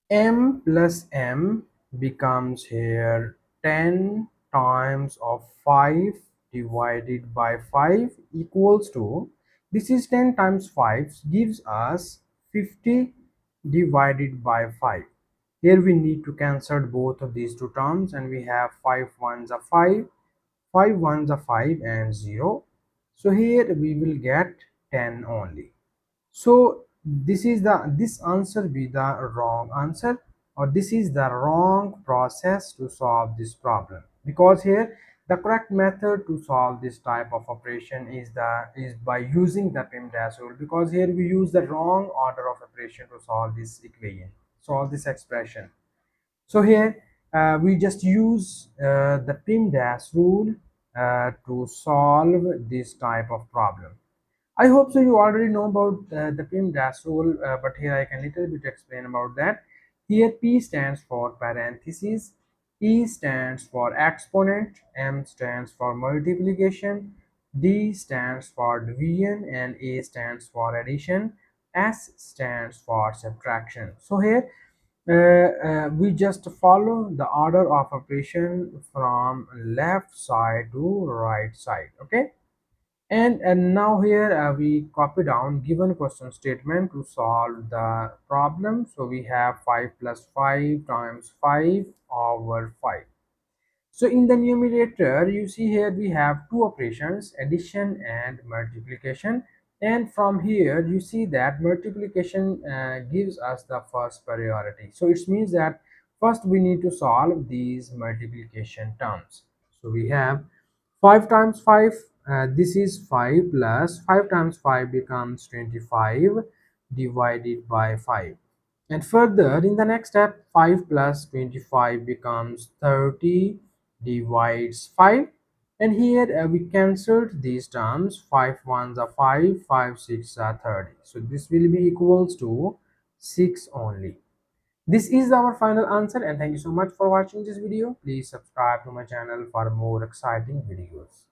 m plus m becomes here 10 times of 5 divided by 5 equals to, this is 10 times 5 gives us 50 divided by 5. Here we need to cancel both of these two terms, and we have 5 ones are 5, 5 ones are 5, and 0. So here we will get 10 only. So this answer be the wrong answer, or this is the wrong process to solve this problem, because here the correct method to solve this type of operation is by using the PEMDAS rule, because here we use the wrong order of operation to solve this equation, solve this expression. So here we just use the PEMDAS rule to solve this type of problem. I hope so you already know about the PEMDAS rule, but here I can little bit explain about that. Here P stands for parentheses, E stands for exponent, M stands for multiplication, D stands for division, and A stands for addition, S stands for subtraction. So here we just follow the order of operation from left side to right side. Okay, and now here we copy down given question statement to solve the problem. So we have 5 plus 5 times 5 over 5. So in the numerator, you see here we have two operations, addition and multiplication. And from here, you see that multiplication gives us the first priority. So it means that first we need to solve these multiplication terms. So we have 5 times 5, this is 5 plus 5 times 5 becomes 25 divided by 5. And further, in the next step, 5 plus 25 becomes 30 divides 5. And here we cancelled these terms. 5 ones are 5, 5 6 are 30. So this will be equals to 6 only. This is our final answer, and thank you so much for watching this video. Please subscribe to my channel for more exciting videos.